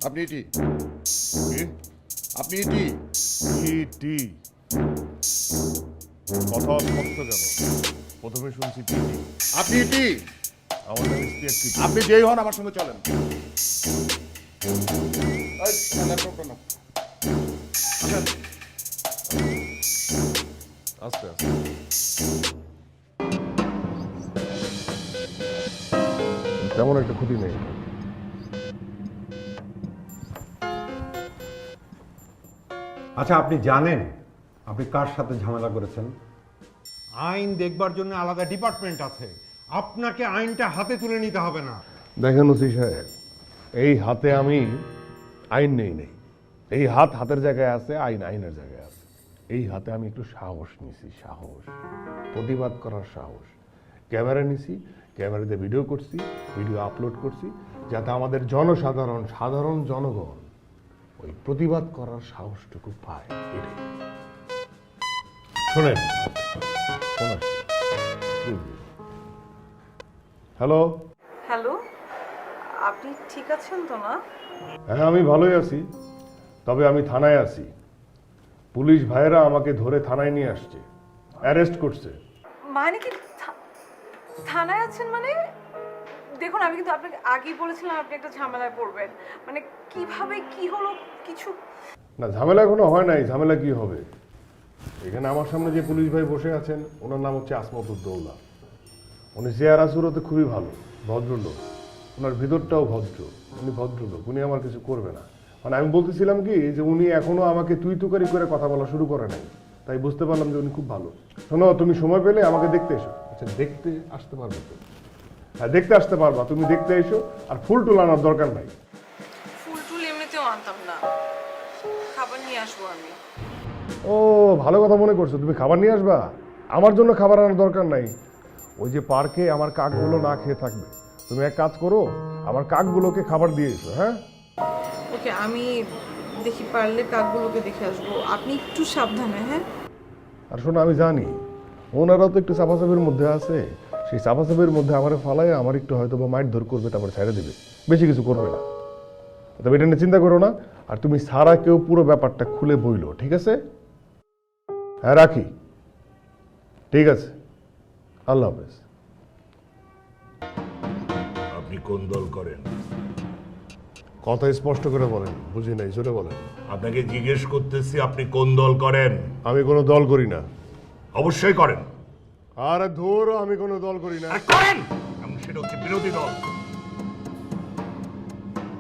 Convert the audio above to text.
আপনি এটি আপনি এটি টি কথা স্পষ্ট কেন? প্রথমে শুনছি টি আপনি এটি আমার নাম ইন্সপেক্টর টি। আপনি যেই হন আমার সঙ্গে চলেন। এই, ল্যাপটপটা নাও। আসেন। আস্তে আস্তে। তেমন একটা ক্ষতি নেই। আচ্ছা, আপনি জানেন আপনি কার সাথে ঝামেলা করেছেন? আইন দেখবার জন্য আলাদা ডিপার্টমেন্ট আছে। আপনাকে আইনটা হাতে তুলে নিতে হবে না। দেখেন ওসি সাহেব, এই হাতে আমি আইন নেই। এই হাত হাতের জায়গায় আছে, আইন আইনের জায়গায় আছে। এই হাতে আমি একটু সাহস নিছি, সাহস, প্রতিবাদ করার সাহস। ক্যামেরা নিছি, ক্যামেরাতে ভিডিও করছি, ভিডিও আপলোড করছি, যাতে আমাদের সাধারণ জনগণ ওই প্রতিবাদ করার সাহসটুকু পায়। এটাই। শোনেন, হ্যালো। হ্যালো, আপনি ঠিক আছেন তো না? হ্যাঁ, আমি ভালোই আছি, তবে আমি থানায় আছি। পুলিশ ভাইয়েরা আমাকে ধরে থানায় নিয়ে আসছে, অ্যারেস্ট করছে। মানে কি থানায় আছেন? মানে দেখুন, আমি কিন্তু আপনাকে আগেই বলেছিলাম আপনি একটা ঝামেলায় পড়বেন। মানে কিভাবে কি হলো কিছু? না, ঝামেলা এখনো হয় নাই। ঝামেলা কি হবে? এখানে আমার সামনে যে পুলিশ ভাই বসে আছেন, ওনার নাম হচ্ছে আসমতুদ্দৌলা। উনি চেহারা সুরতে খুবই ভালো, ভদ্রলোক। ওনার ভিতরটাও ভদ্র। উনি ভদ্রলোক, উনি আমার কিছু করবে না। মানে আমি বলতেছিলাম কি, যে উনি এখনো আমাকে তুই তুকারি করে কথা বলা শুরু করে নাই, তাই বুঝতে পারলাম যে উনি খুব ভালো। শোনো, তুমি সময় পেলে আমাকে দেখতে এসো। আচ্ছা, দেখতে আসতে পারবে তো? হ্যাঁ, দেখতে আসতে পারবা। তুমি দেখতে এসো, আর ফুল টুল আনার দরকার নাই। ফুল টুল এমনিতেও আনতাম না, খাবার নিয়ে আসবো আমি। ও, ভালো কথা মনে করছো। তুমি খাবার নিয়ে আসবা? আমার জন্য খাবার আনার দরকার নাই। ওই যে পার্কে আমার কাকগুলো না খেয়ে থাকবে, তুমি এক কাজ করো, আমার কাকগুলোকে খাবার দিয়ে এসো। হ্যাঁ, ওকে, আমি দেখি পারলে কাকগুলোকে দেখে আসবো। আপনি একটু সাবধানে। হ্যাঁ, আর শোনো, আমি জানি ওনারাও তো একটু চাপাচাপির মধ্যে আছে। সেই চাপাচাপির মধ্যে আমার ফালায় আমার একটু হয়তো বা মাইট ধর করবে, তারপরে ছেড়ে দেবে, বেশি কিছু করবে না। তবে এটা নিয়ে চিন্তা করো না। আর তুমি সারা কেউ পুরো ব্যাপারটা খুলে বইলো, ঠিক আছে? হ্যাঁ, রাখি। ঠিক আছে, আল্লাহ হাফেজ। আপনি কোন দল করেন? কথা স্পষ্ট করে বলেন, বুঝি নাই, জোরে বলেন। আপনাকে জিজ্ঞেস করতেছি আপনি কোন দল করেন? আমি কোনো দল করি না। অবশ্যই করেন। আরে ধরো, আমি কোনো দল করি না। আর করেন, এবং সেটা হচ্ছে বিরোধী দল।